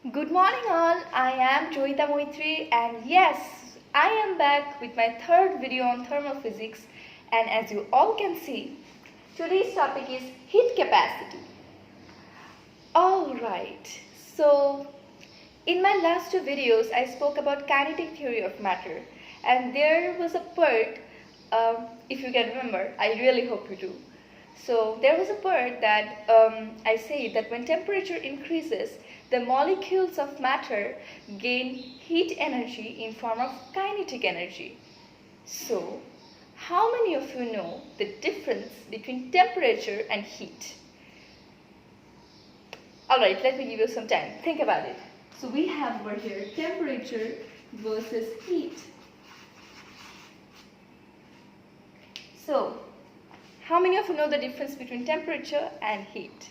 Good morning all, I am Joyeta Moietree and yes, I am back with my third video on thermal physics, and as you all can see, today's topic is heat capacity. Alright, so in my last two videos I spoke about kinetic theory of matter, and there was a part, if you can remember, I really hope you do. So there was a part that I say that when temperature increases, the molecules of matter gain heat energy in form of kinetic energy. So how many of you know the difference between temperature and heat? Alright, let me give you some time. Think about it. So we have over here temperature versus heat. So how many of you know the difference between temperature and heat?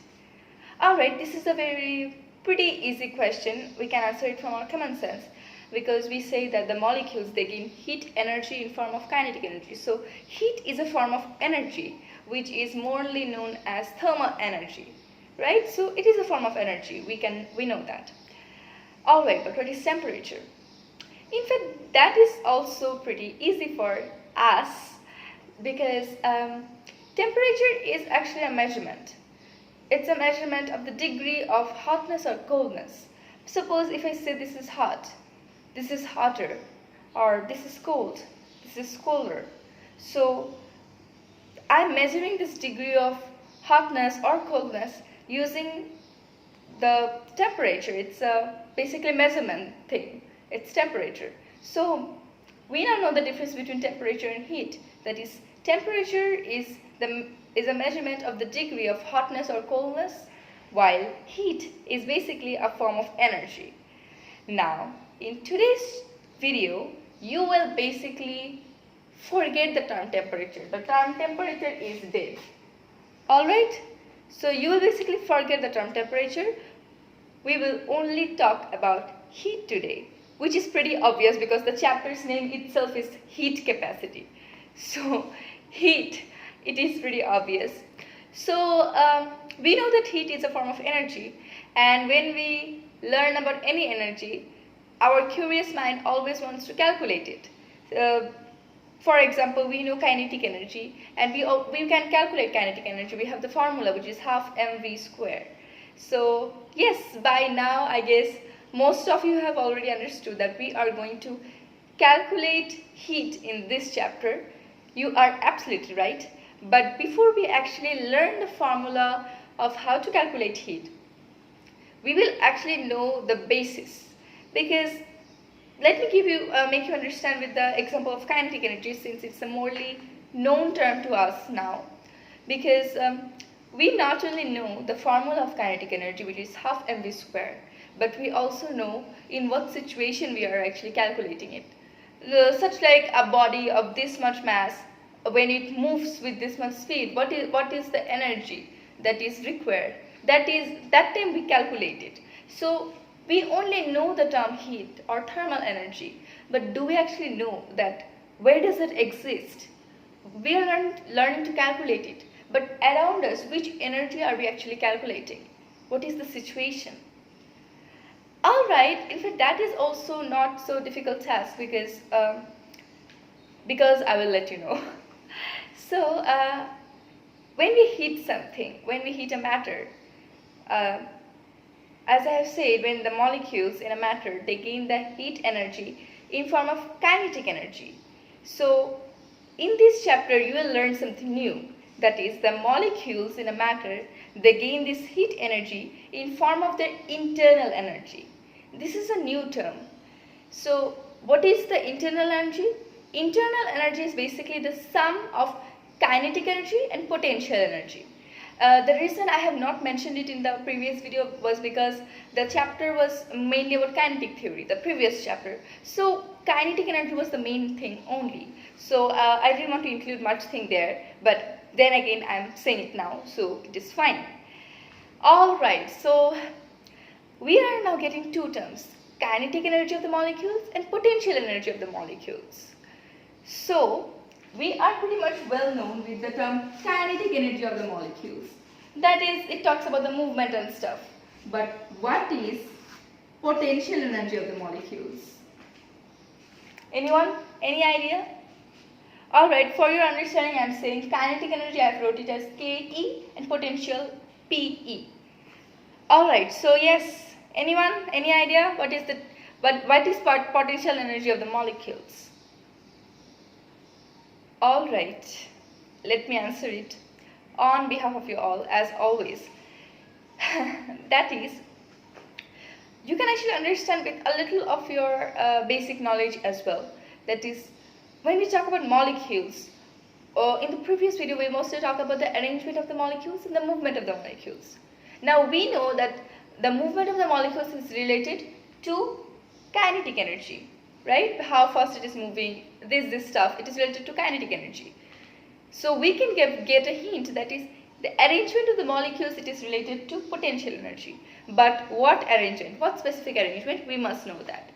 Alright, this is a pretty easy question. We can answer it from our common sense because we say that the molecules, they gain heat energy in form of kinetic energy. So heat is a form of energy which is morely known as thermal energy, right? So it is a form of energy, we know that. Alright, but what is temperature? In fact, that is also pretty easy for us because temperature is actually a measurement. It's a measurement of the degree of hotness or coldness. Suppose if I say this is hot, this is hotter, or this is cold, this is colder. So I'm measuring this degree of hotness or coldness using the temperature. It's a basically measurement thing. It's temperature. So we now know the difference between temperature and heat. That is, temperature is a measurement of the degree of hotness or coldness, while heat is basically a form of energy. Now, in today's video, you will basically forget the term temperature. The term temperature is dead. Alright? So you will basically forget the term temperature. We will only talk about heat today, which is pretty obvious because the chapter's name itself is heat capacity. So heat, it is pretty obvious. So we know that heat is a form of energy, and when we learn about any energy, our curious mind always wants to calculate it. For example, we know kinetic energy, and we can calculate kinetic energy. We have the formula, which is half mv square. So yes, by now I guess most of you have already understood that we are going to calculate heat in this chapter. You are absolutely right. But before we actually learn the formula of how to calculate heat, we will actually know the basis. Because let me make you understand with the example of kinetic energy, since it's a morely known term to us now. Because we not only know the formula of kinetic energy, which is half mv square, but we also know in what situation we are actually calculating it. Such like a body of this much mass, when it moves with this much speed, what is the energy that is required? That time we calculate it. So we only know the term heat or thermal energy, but do we actually know that where does it exist? We are learning to calculate it, but around us, which energy are we actually calculating? What is the situation? Alright, in fact that is also not so difficult task because I will let you know. So when we heat something, when we heat a matter, as I have said, when the molecules in a matter, they gain the heat energy in form of kinetic energy. So in this chapter you will learn something new. That is, the molecules in a matter, they gain this heat energy in form of their internal energy. This is a new term. So what is the internal energy? Internal energy is basically the sum of kinetic energy and potential energy. The reason I have not mentioned it in the previous video was because the chapter was mainly about kinetic theory, the previous chapter. So kinetic energy was the main thing only. So I didn't want to include much thing there, but then again I am saying it now, so it is fine. Alright, so we are now getting two terms, kinetic energy of the molecules and potential energy of the molecules. So we are pretty much well known with the term kinetic energy of the molecules. That is, it talks about the movement and stuff. But what is potential energy of the molecules? Anyone? Any idea? Alright, for your understanding, I am saying kinetic energy, I have wrote it as KE and potential PE. Alright, so yes, anyone? Any idea what is potential energy of the molecules? Alright, let me answer it on behalf of you all, as always. That is, you can actually understand with a little of your basic knowledge as well. That is, when we talk about molecules, in the previous video we mostly talked about the arrangement of the molecules and the movement of the molecules. Now we know that the movement of the molecules is related to kinetic energy, right? How fast it is moving, this stuff, it is related to kinetic energy. So we can get a hint, that is, the arrangement of the molecules, it is related to potential energy. But what arrangement, what specific arrangement, we must know that.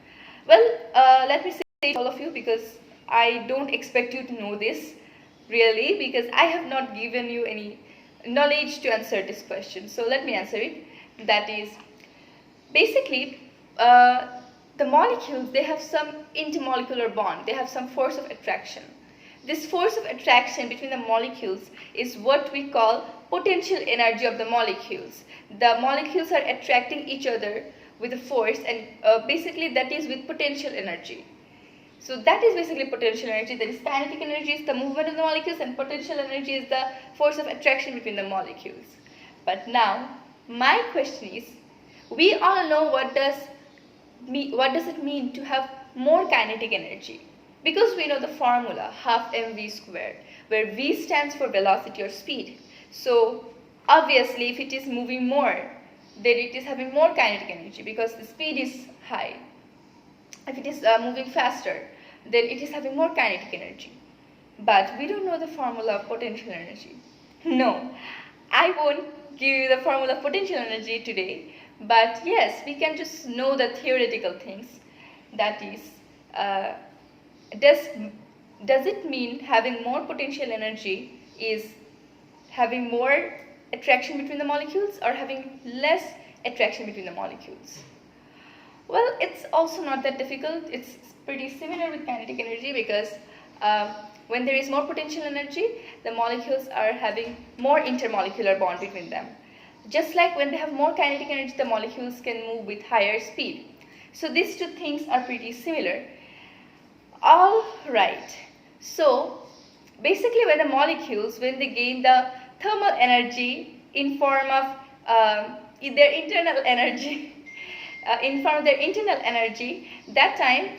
Well, let me say to all of you, because I don't expect you to know this really, because I have not given you any knowledge to answer this question. So let me answer it. That is, basically, the molecules, they have some intermolecular bond, they have some force of attraction. This force of attraction between the molecules is what we call potential energy of the molecules. The molecules are attracting each other with a force, and basically that is with potential energy. So that is basically potential energy. That is, kinetic energy is the movement of the molecules, and potential energy is the force of attraction between the molecules. But now, my question is, we all know what does it mean to have more kinetic energy? Because we know the formula, half mv squared, where v stands for velocity or speed. So obviously if it is moving more, then it is having more kinetic energy because the speed is high. If it is moving faster, then it is having more kinetic energy. But we don't know the formula of potential energy. No, I won't give you the formula of potential energy today. But yes, we can just know the theoretical things. That is, does it mean having more potential energy is having more attraction between the molecules or having less attraction between the molecules? Well, it's also not that difficult. It's pretty similar with kinetic energy, because when there is more potential energy, the molecules are having more intermolecular bond between them. Just like when they have more kinetic energy, the molecules can move with higher speed. So these two things are pretty similar. Alright, so basically when the molecules, when they gain the thermal energy in form of their internal energy, that time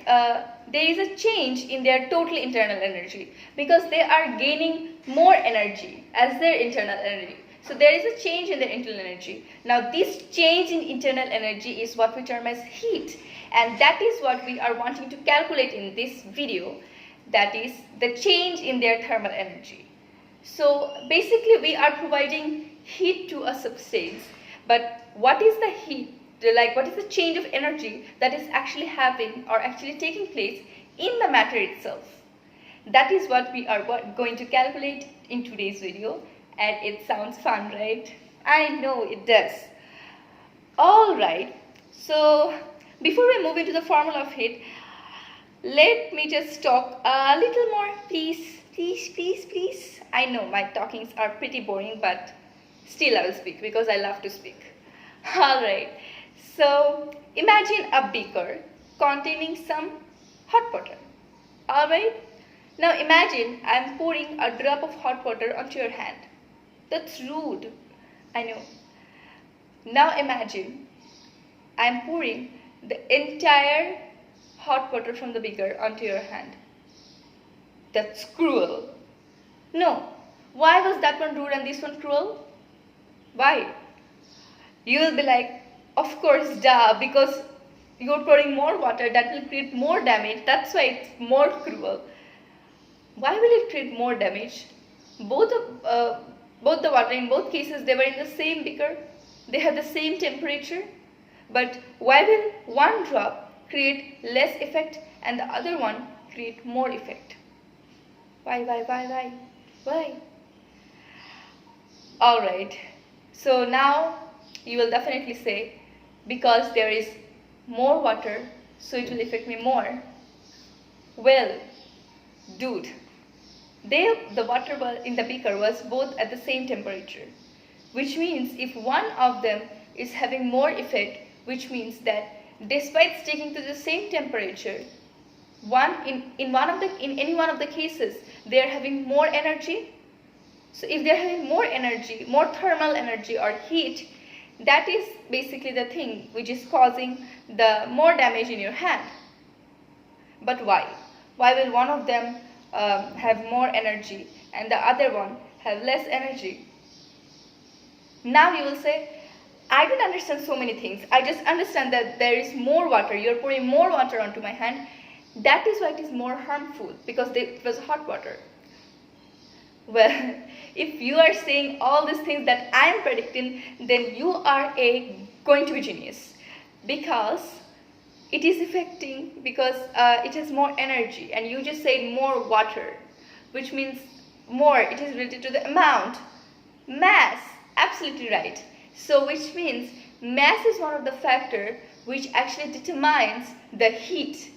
there is a change in their total internal energy, because they are gaining more energy as their internal energy. So there is a change in their internal energy. Now this change in internal energy is what we term as heat, and that is what we are wanting to calculate in this video. That is the change in their thermal energy. So basically we are providing heat to a substance, but what is the heat? What is the change of energy that is actually having or actually taking place in the matter itself? That is what we are going to calculate in today's video, and it sounds fun, right? I know it does. Alright, so before we move into the formula of heat, let me just talk a little more, please. I know my talkings are pretty boring, but still I will speak because I love to speak. Alright. So imagine a beaker containing some hot water. Alright. Now imagine I am pouring a drop of hot water onto your hand. That's rude, I know. Now imagine I am pouring the entire hot water from the beaker onto your hand. That's cruel. No. Why was that one rude and this one cruel? Why? You will be like, of course, duh, because you're pouring more water, that will create more damage. That's why it's more cruel. Why will it create more damage? Both the water, in both cases, they were in the same beaker. They have the same temperature. But why will one drop create less effect and the other one create more effect? Why? Alright. So now you will definitely say, because there is more water, so it will affect me more. Well, dude, the water in the beaker was both at the same temperature, which means if one of them is having more effect, which means that despite sticking to the same temperature, in any one of the cases they are having more energy. So if they are having more energy, more thermal energy or heat, that is basically the thing which is causing the more damage in your hand. But why? Why will one of them have more energy and the other one have less energy? Now you will say, I don't understand so many things. I just understand that there is more water. You're pouring more water onto my hand. That is why it is more harmful, because it was hot water. Well, if you are saying all these things that I am predicting, then you are going to be genius, because it is affecting, because it has more energy, and you just said more water, which means more. It is related to the amount, mass. Absolutely right. So which means mass is one of the factors which actually determines the heat,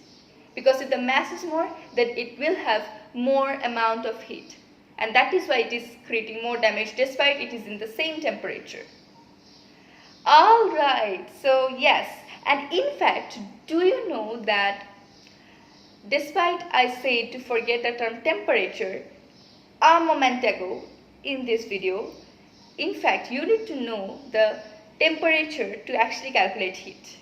because if the mass is more, then it will have more amount of heat, and that is why it is creating more damage despite it is in the same temperature. Alright, so yes, and in fact, do you know that despite I said to forget the term temperature a moment ago in this video, in fact you need to know the temperature to actually calculate heat.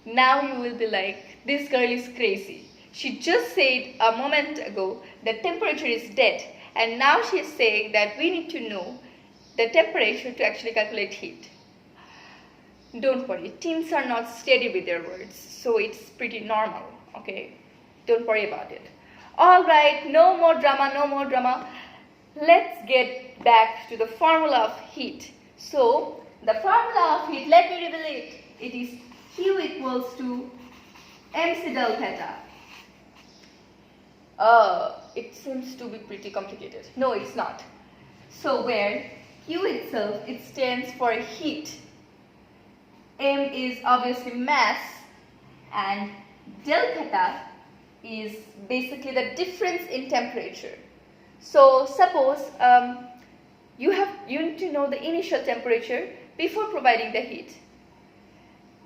Now you will be like, this girl is crazy. She just said a moment ago that temperature is dead, and now she is saying that we need to know the temperature to actually calculate heat. Don't worry, teens are not steady with their words, so it's pretty normal, okay? Don't worry about it. Alright, no more drama, no more drama. Let's get back to the formula of heat. So, the formula of heat, let me reveal it. It is Q equals to mc del theta. It seems to be pretty complicated. No, it's not. So, where Q itself, it stands for heat. M is obviously mass, and del theta is basically the difference in temperature. So suppose you need to know the initial temperature before providing the heat.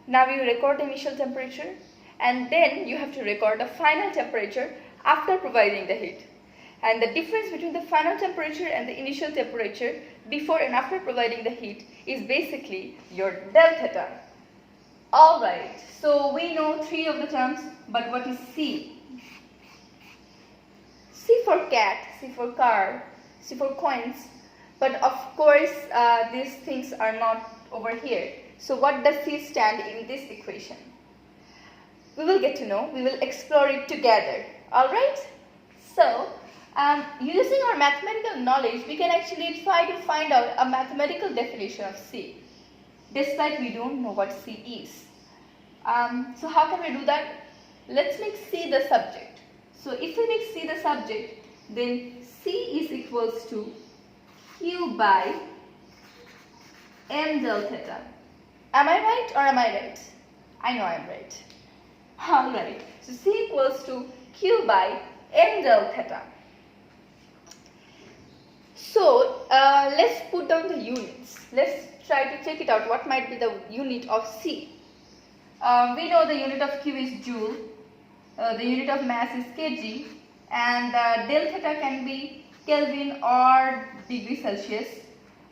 Now you record the initial temperature, and then you have to record the final temperature after providing the heat. And the difference between the final temperature and the initial temperature before and after providing the heat is basically your del theta. Alright, so we know three of the terms, but what is C? C for cat, C for car, C for coins, but of course these things are not over here. So what does C stand in this equation? We will get to know, we will explore it together. Alright? So, using our mathematical knowledge, we can actually try to find out a mathematical definition of C, despite we don't know what C is. So how can we do that? Let's make C the subject. So if we make C the subject, then C is equals to Q by m del theta. Am I right or am I right? I know I am right. Alright, so C equals to Q by m del theta. So let's put down the units. Let's try to check it out. What might be the unit of C? We know the unit of Q is joule, the unit of mass is kg, and del theta can be Kelvin or degree Celsius.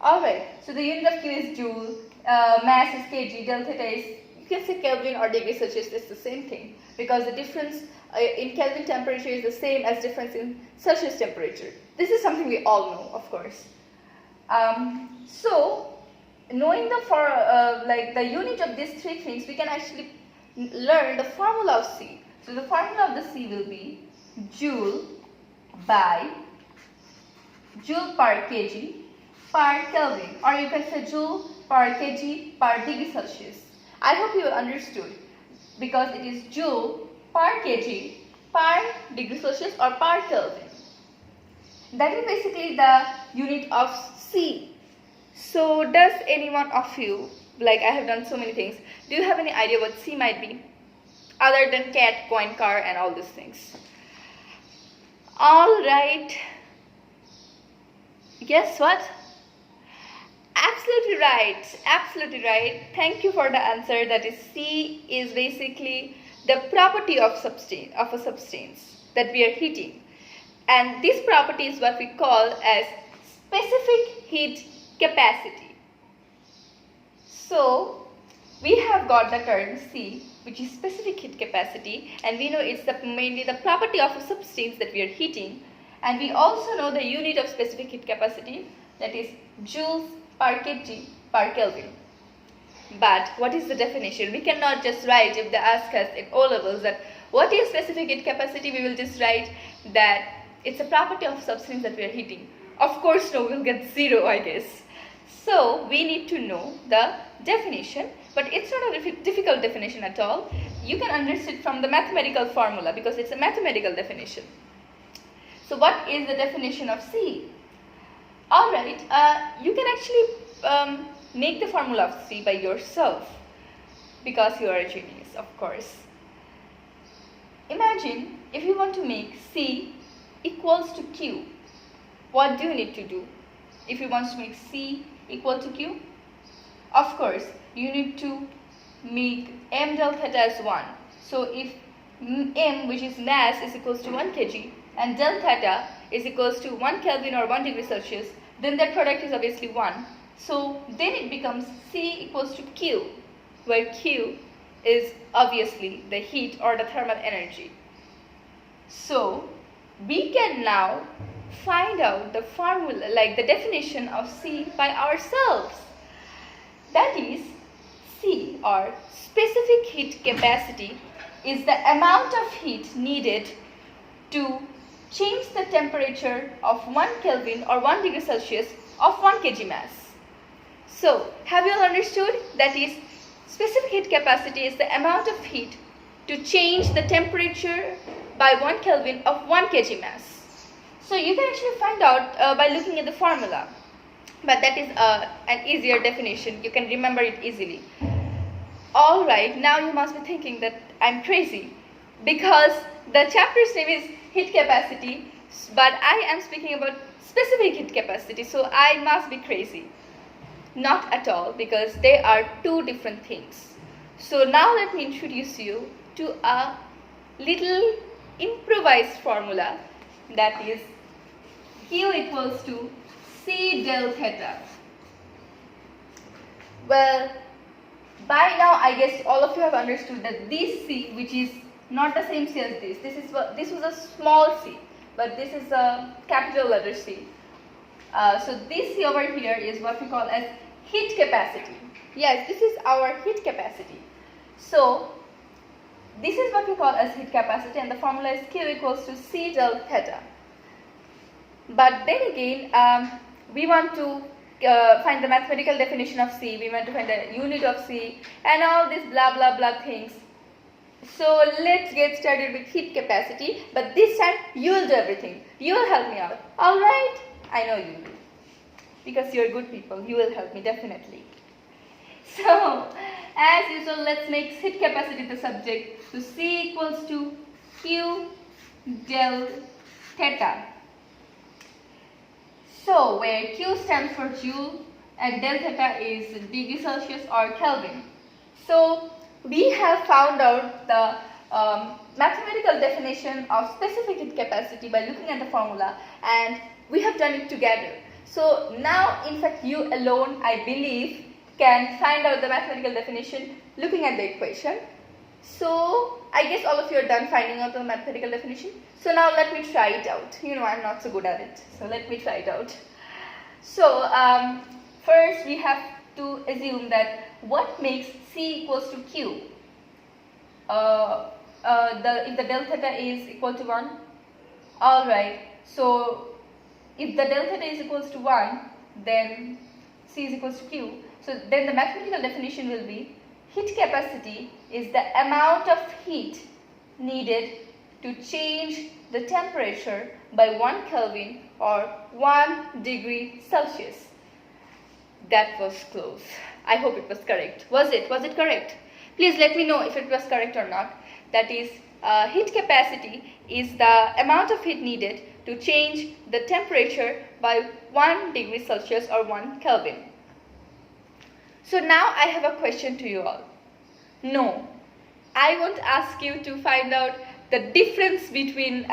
Alright, so the unit of Q is joule, mass is kg, del theta is, you can say Kelvin or degree Celsius, it's the same thing, because the difference in Kelvin temperature is the same as difference in Celsius temperature. This is something we all know, of course. So, knowing the unit of these three things, we can actually learn the formula of C. So the formula of the C will be joule by joule per kg per Kelvin, or you can say joule per kg per degree Celsius. I hope you understood, because it is joule per kg per degree Celsius or per Kelvin. That is basically the unit of C. So does any one of you like I have done so many things. Do you have any idea what C might be? Other than cat, coin, car and all these things. Alright. Guess what? Absolutely right. Absolutely right. Thank you for the answer. That is, C is basically the property of a substance that we are heating. And this property is what we call as specific heat capacity. So we have got the term C, which is specific heat capacity, and we know it's mainly the property of a substance that we are heating. And we also know the unit of specific heat capacity, that is joules per kg per Kelvin. But what is the definition? We cannot just write, if they ask us in O levels that what is specific heat capacity, we will just write that it's a property of substance that we are heating. Of course no, we'll get 0, I guess. So we need to know the definition, but it's not a difficult definition at all. You can understand from the mathematical formula because it's a mathematical definition. So what is the definition of C? Alright, you can actually make the formula of C by yourself because you are a genius, of course. Imagine if you want to make C equals to Q, what do you need to do? If you want to make C equal to Q, of course, you need to make m del theta as 1. So if m, which is mass, is equals to 1 kg and del theta is equals to 1 Kelvin or 1 degree Celsius, then that product is obviously 1. So then it becomes C equals to Q, where Q is obviously the heat or the thermal energy. So we can now find out the formula, like the definition of C by ourselves. That is, C, or specific heat capacity, is the amount of heat needed to change the temperature of 1 Kelvin or 1 degree Celsius of 1 kg mass. So, have you all understood? That is, specific heat capacity is the amount of heat to change the temperature by 1 Kelvin of 1 kg mass. So you can actually find out by looking at the formula, but that is an easier definition. You can remember it easily. Alright, now you must be thinking that I'm crazy because the chapter's name is heat capacity, but I am speaking about specific heat capacity, so I must be crazy. Not at all, because they are two different things. So now let me introduce you to a little improvised formula, that is Q equals to C del theta. Well, by now I guess all of you have understood that this C, which is not the same C as this was a small c, but this is a capital letter C. So this C over here is what we call as heat capacity. Yes, this is our heat capacity. So this is what we call as heat capacity, and the formula is Q equals to C del theta. But then again, we want to find the mathematical definition of C, we want to find the unit of C and all these blah blah blah things. So let's get started with heat capacity, but this time you will do everything. You will help me out. Alright? I know you will. Because you are good people, you will help me definitely. So, as usual, let's make heat capacity the subject. So C equals to Q del theta. So, where Q stands for joule and del theta is degree Celsius or Kelvin. So, we have found out the mathematical definition of specific heat capacity by looking at the formula, and we have done it together. So, now in fact you alone, I believe, can find out the mathematical definition looking at the equation. So, I guess all of you are done finding out the mathematical definition. So, now let me try it out. You know, I'm not so good at it. So, let me try it out. So, first we have to assume that what makes C equals to Q? If the del theta is equal to 1. Alright. So, if the del theta is equals to 1, then C is equals to Q. So, then the mathematical definition will be heat capacity is the amount of heat needed to change the temperature by 1 Kelvin or 1 degree Celsius. That was close. I hope it was correct. Was it? Was it correct? Please let me know if it was correct or not. That is, heat capacity is the amount of heat needed to change the temperature by 1 degree Celsius or 1 Kelvin. So now I have a question to you all. No, I won't ask you to find out the difference between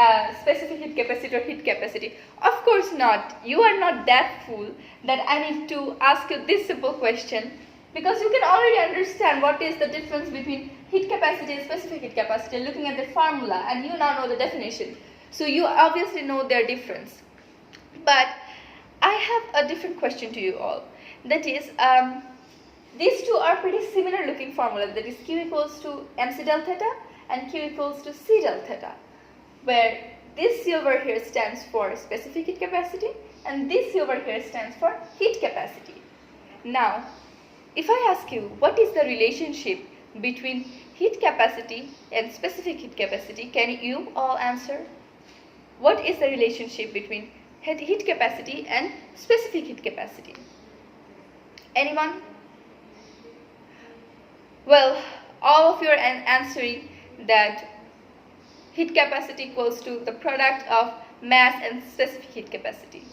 specific heat capacity or heat capacity. Of course not. You are not that fool that I need to ask you this simple question, because you can already understand what is the difference between heat capacity and specific heat capacity looking at the formula, and you now know the definition. So you obviously know their difference. But I have a different question to you all. That is, these two are pretty similar looking formulas. That is, Q equals to mc del theta and Q equals to c del theta, where this C over here stands for specific heat capacity and this C over here stands for heat capacity. Now, if I ask you what is the relationship between heat capacity and specific heat capacity, can you all answer? What is the relationship between heat capacity and specific heat capacity? Anyone? Well, all of you are answering that heat capacity equals to the product of mass and specific heat capacity.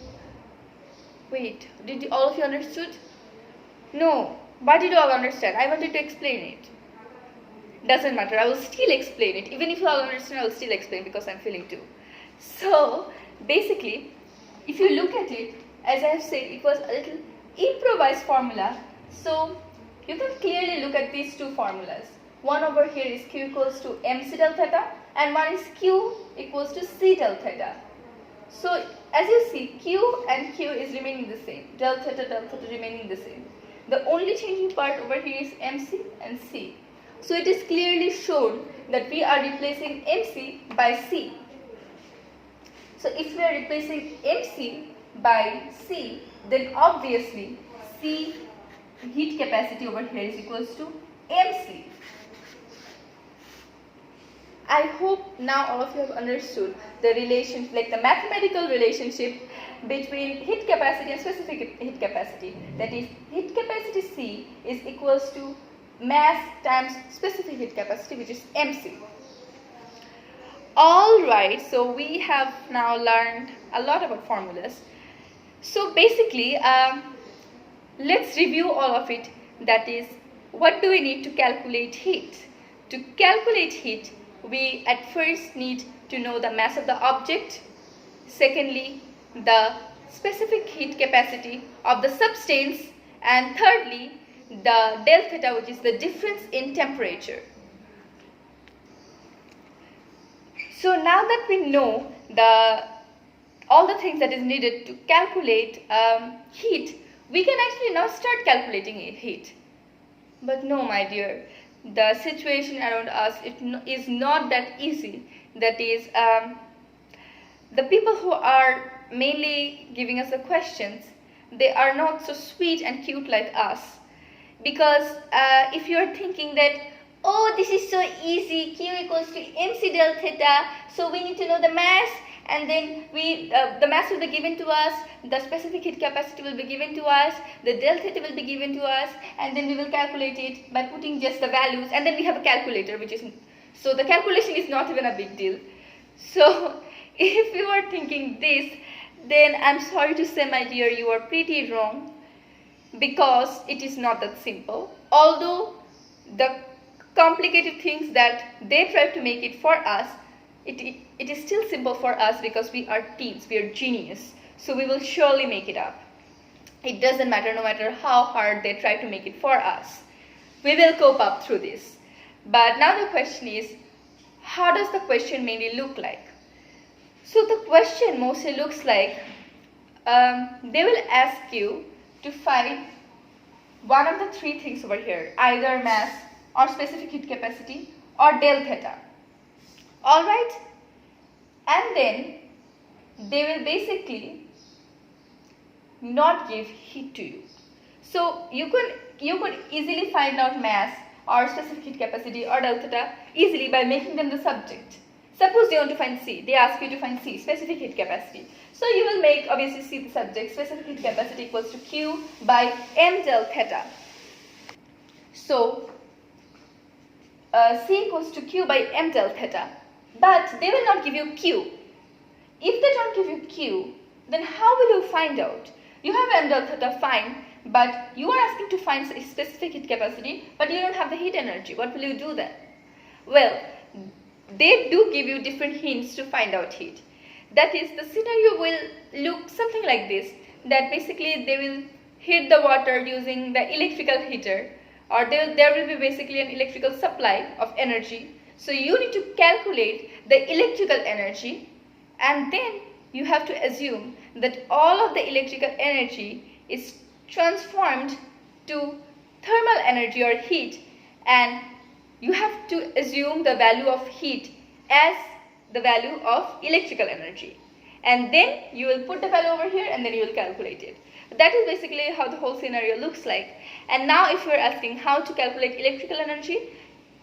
Wait, did all of you understood? No. Why did you all understand? I wanted to explain it. Doesn't matter, I will still explain it. Even if you all understand, I will still explain because I'm feeling too. So, basically, if you look at it, as I have said, it was a little improvised formula. So, you can clearly look at these two formulas. One over here is Q equals to mc del theta and one is Q equals to c del theta. So, as you see, Q and Q is remaining the same. Del theta remaining the same. The only changing part over here is mc and c. So, it is clearly shown that we are replacing mc by c. So, if we are replacing mc by c, then obviously c heat capacity over here is equals to mc. I hope now all of you have understood the relation, like the mathematical relationship between heat capacity and specific heat capacity. That is, heat capacity C is equals to mass times specific heat capacity, which is mc. Alright, so we have now learned a lot about formulas. So basically, let's review all of it. That is, what do we need to calculate heat? To calculate heat, we at first need to know the mass of the object. Secondly, the specific heat capacity of the substance. And thirdly, the del theta, which is the difference in temperature. So now that we know all the things that is needed to calculate heat, we can actually now start calculating heat. But no, my dear, the situation around us is not that easy. That is, the people who are mainly giving us the questions, they are not so sweet and cute like us. Because if you are thinking that, oh, this is so easy, Q equals to mc del theta, so we need to know the mass, and then the mass will be given to us, the specific heat capacity will be given to us, the del theta will be given to us, and then we will calculate it by putting just the values, and then we have a calculator, so the calculation is not even a big deal. So if you are thinking this, then I'm sorry to say, my dear, you are pretty wrong, because it is not that simple. Although the complicated things that they try to make it for us, it is still simple for us because we are teens, we are genius. So we will surely make it up. It doesn't matter, no matter how hard they try to make it for us. We will cope up through this. But now the question is, how does the question mainly look like? So the question mostly looks like, they will ask you to find one of the three things over here, either mass or specific heat capacity or del theta. Alright? And then they will basically not give heat to you. So you could easily find out mass or specific heat capacity or del theta easily by making them the subject. Suppose they want to find C, they ask you to find C, specific heat capacity. So you will make obviously C the subject, specific heat capacity equals to Q by m del theta. So C equals to Q by m del theta. But they will not give you Q. If they don't give you Q, then how will you find out? You have m del theta, fine, but you are asking to find a specific heat capacity, but you don't have the heat energy. What will you do then? Well, they do give you different hints to find out heat. That is, the scenario will look something like this, that basically they will heat the water using the electrical heater, or there will be basically an electrical supply of energy. So you need to calculate the electrical energy, and then you have to assume that all of the electrical energy is transformed to thermal energy or heat, and you have to assume the value of heat as the value of electrical energy, and then you will put the value over here and then you will calculate it. That is basically how the whole scenario looks like. And now if you are asking how to calculate electrical energy,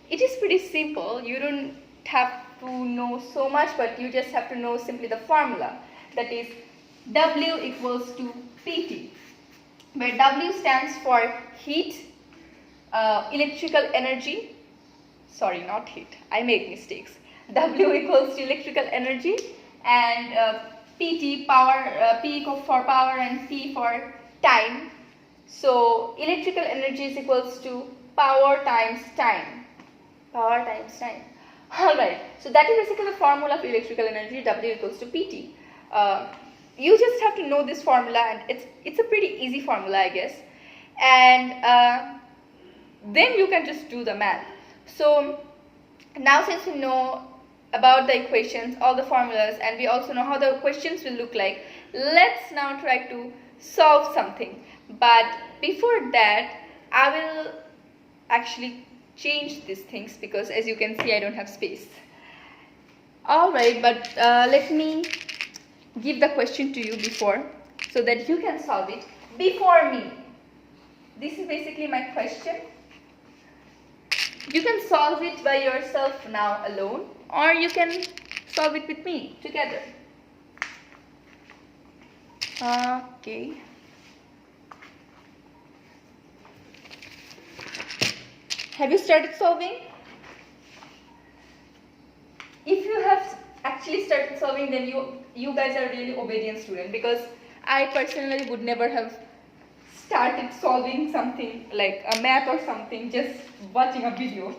it is pretty simple. You don't have to know so much, but you just have to know simply the formula, that is W equals to PT, where W stands for heat, electrical energy, sorry, not heat, I make mistakes. W equals to electrical energy, and PT, power, P for power and T for time. So electrical energy is equals to power times time. Power times time. Alright, so that is basically the formula of electrical energy, W equals to PT. You just have to know this formula, and it's a pretty easy formula, I guess. And then you can just do the math. So now since we know about the equations, all the formulas, and we also know how the questions will look like, let's now try to solve something. But before that, I will actually change these things, because as you can see, I don't have space. Alright, but let me give the question to you before, so that you can solve it before me. This is basically my question. You can solve it by yourself now alone, or you can solve it with me together. Okay. Have you started solving? If you have actually started solving, then you guys are really obedient students, because I personally would never have started solving something like a math or something just watching a video.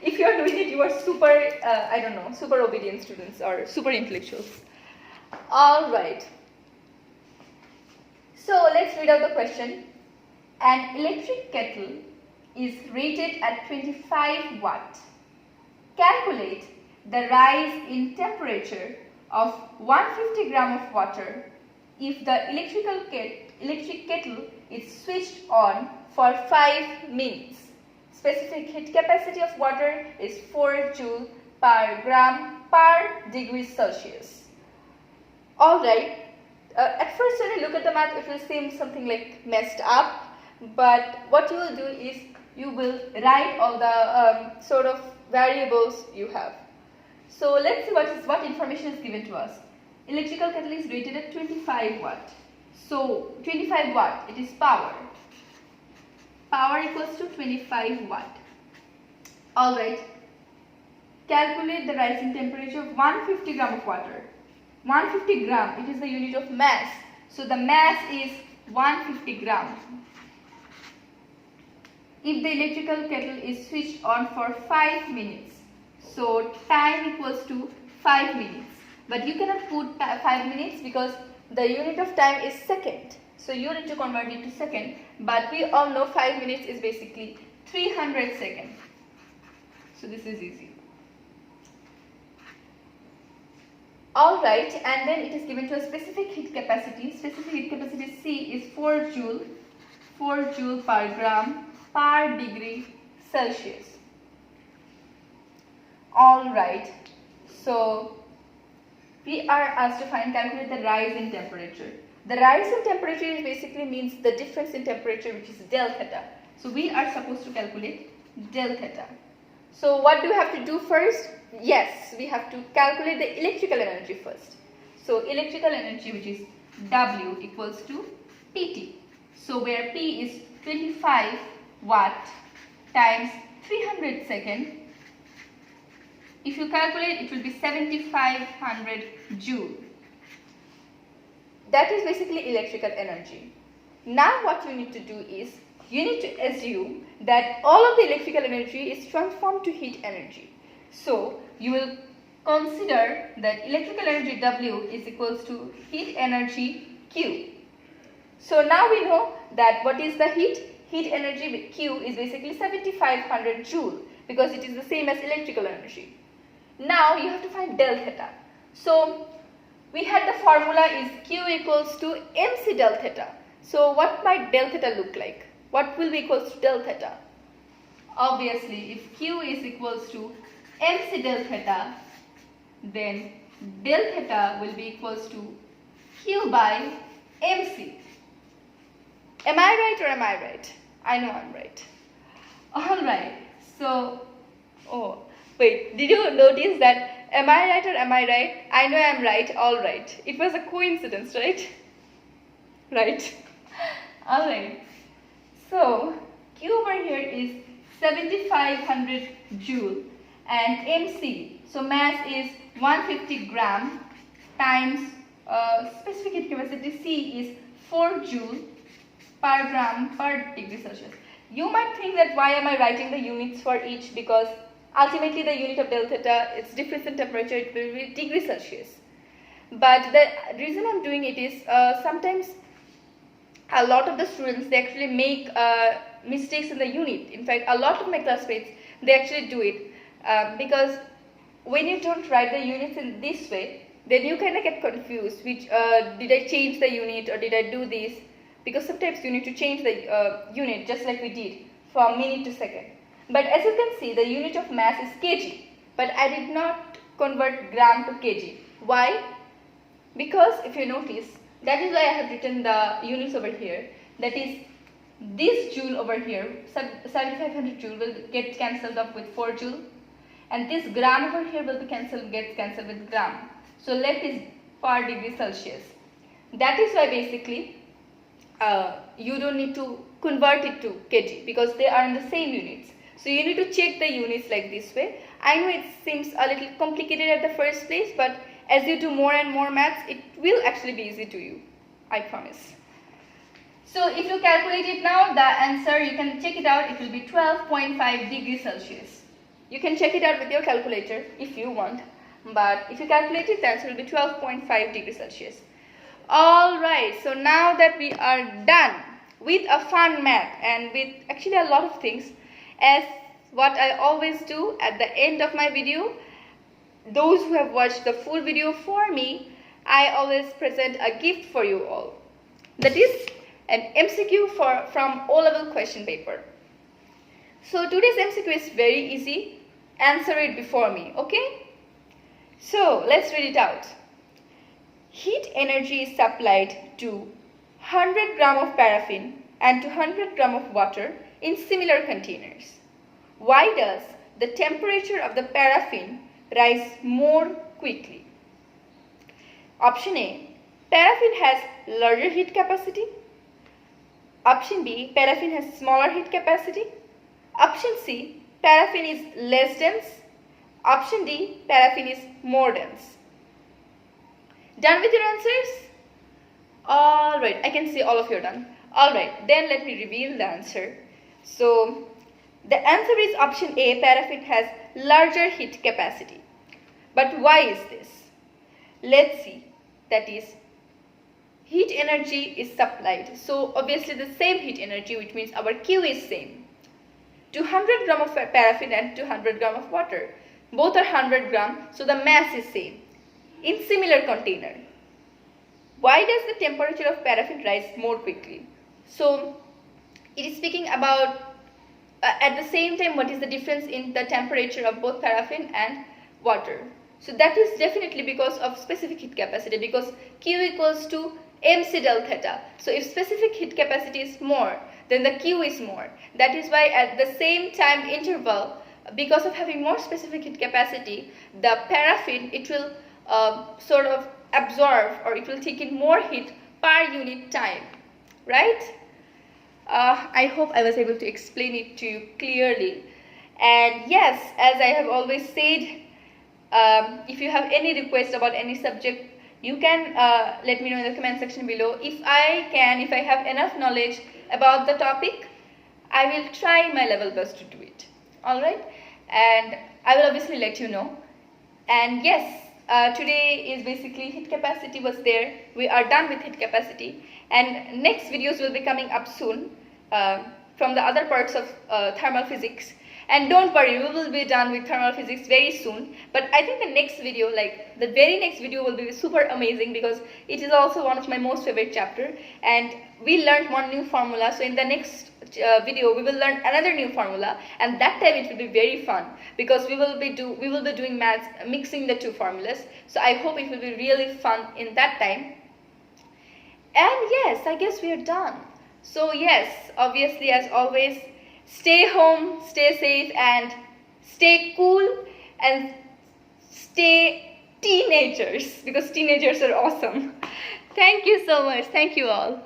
If you are doing it, you are super, I don't know, super obedient students or super intellectuals. Alright. So let's read out the question. An electric kettle is rated at 25 watt. Calculate the rise in temperature of 150 gram of water if the electric kettle is switched on for 5 minutes. Specific heat capacity of water is 4 joule per gram per degree Celsius. Alright, at first when you look at the math, it will seem something like messed up, but what you will do is you will write all the sort of variables you have. So let's see what information is given to us. Electrical kettle is rated at 25 watt. So 25 watt, it is power. Power equals to 25 watt. Alright. Calculate the rising temperature of 150 gram of water. 150 gram, it is the unit of mass. So the mass is 150 gram. If the electrical kettle is switched on for 5 minutes, so time equals to 5 minutes. But you cannot put 5 minutes because the unit of time is second. So you need to convert it to second. But we all know 5 minutes is basically 300 seconds. So this is easy. Alright, and then it is given to a specific heat capacity. Specific heat capacity C is 4 joule per gram per degree Celsius. Alright, so we are asked to calculate the rise in temperature. The rise in temperature basically means the difference in temperature, which is del theta. So we are supposed to calculate del theta. So what do we have to do first? Yes, we have to calculate the electrical energy first. So electrical energy, which is W equals to PT. So where P is 25 watt times 300 second. If you calculate, it will be 7500 joule. That is basically electrical energy. Now what you need to do is, you need to assume that all of the electrical energy is transformed to heat energy. So you will consider that electrical energy W is equals to heat energy Q. So now we know that what is the heat? Heat energy with Q is basically 7500 joule because it is the same as electrical energy. Now you have to find del theta. So we had the formula is Q equals to MC del theta. So what might del theta look like? What will be equals to del theta? Obviously, if Q is equals to MC del theta, then del theta will be equals to Q by MC. Am I right or am I right? I know I'm right. Alright, so, wait, did you notice that am I right or am I right? I know I'm right, alright. It was a coincidence, right? Right. Alright. So, Q over here is 7500 joule and MC, so mass is 150 gram times specific heat capacity C is 4 joule per gram per degree Celsius. You might think that why am I writing the units for each, because ultimately the unit of del theta, its difference in temperature, it will be degree Celsius. But the reason I'm doing it is sometimes a lot of the students, they actually make mistakes in the unit. In fact, a lot of my classmates, they actually do it because when you don't write the units in this way, then you kind of get confused, which did I change the unit or did I do this? Because sometimes you need to change the unit just like we did from minute to second. But as you can see, the unit of mass is kg, but I did not convert gram to kg. Why? Because if you notice, that is why I have written the units over here. That is, this joule over here, 7500 joule will get cancelled up with 4 joule, and this gram over here will be gets cancelled with gram. So left is per degree Celsius. That is why basically you don't need to convert it to kg because they are in the same units. So you need to check the units like this way. I know it seems a little complicated at the first place, but as you do more and more maths, it will actually be easy to you, I promise. So if you calculate it now, the answer, you can check it out, it will be 12.5 degrees Celsius. You can check it out with your calculator if you want, but if you calculate it, the answer will be 12.5 degrees Celsius. Alright, so now that we are done with a fun math and with actually a lot of things, as what I always do at the end of my video, those who have watched the full video for me, I always present a gift for you all. That is an MCQ from O-level question paper. So today's MCQ is very easy. Answer it before me, okay? So let's read it out. Heat energy is supplied to 100 gram of paraffin and 200 gram of water in similar containers. Why does the temperature of the paraffin rise more quickly? Option A, paraffin has larger heat capacity. Option B, paraffin has smaller heat capacity. Option C, paraffin is less dense. Option D, paraffin is more dense. Done with your answers? Alright, I can see all of you are done. Alright, then let me reveal the answer. So, the answer is option A, paraffin has larger heat capacity. But why is this? Let's see. That is, heat energy is supplied. So, obviously the same heat energy, which means our Q is same. 200 gram of paraffin and 200 gram of water. Both are 100 gram, so the mass is same. In similar container. Why does the temperature of paraffin rise more quickly? So, it is speaking about at the same time what is the difference in the temperature of both paraffin and water. So that is definitely because of specific heat capacity, because Q equals to MC del theta. So if specific heat capacity is more, then the Q is more. That is why at the same time interval, because of having more specific heat capacity, the paraffin, it will sort of absorb, or it will take in more heat per unit time, right? I hope I was able to explain it to you clearly. And yes, as I have always said, if you have any request about any subject, you can let me know in the comment section below. If I have enough knowledge about the topic, I will try my level best to do it. Alright? And I will obviously let you know. And yes, today is basically heat capacity was there. We are done with heat capacity. And next videos will be coming up soon from the other parts of thermal physics. And don't worry, we will be done with thermal physics very soon. But I think the next video, like the very next video, will be super amazing because it is also one of my most favorite chapter. And we learned one new formula. So in the next video, we will learn another new formula, and that time it will be very fun because we will be doing maths, mixing the two formulas. So I hope it will be really fun in that time. And yes, I guess we are done. So yes, obviously as always, stay home, stay safe, and stay cool, and stay teenagers because teenagers are awesome. Thank you so much. Thank you all.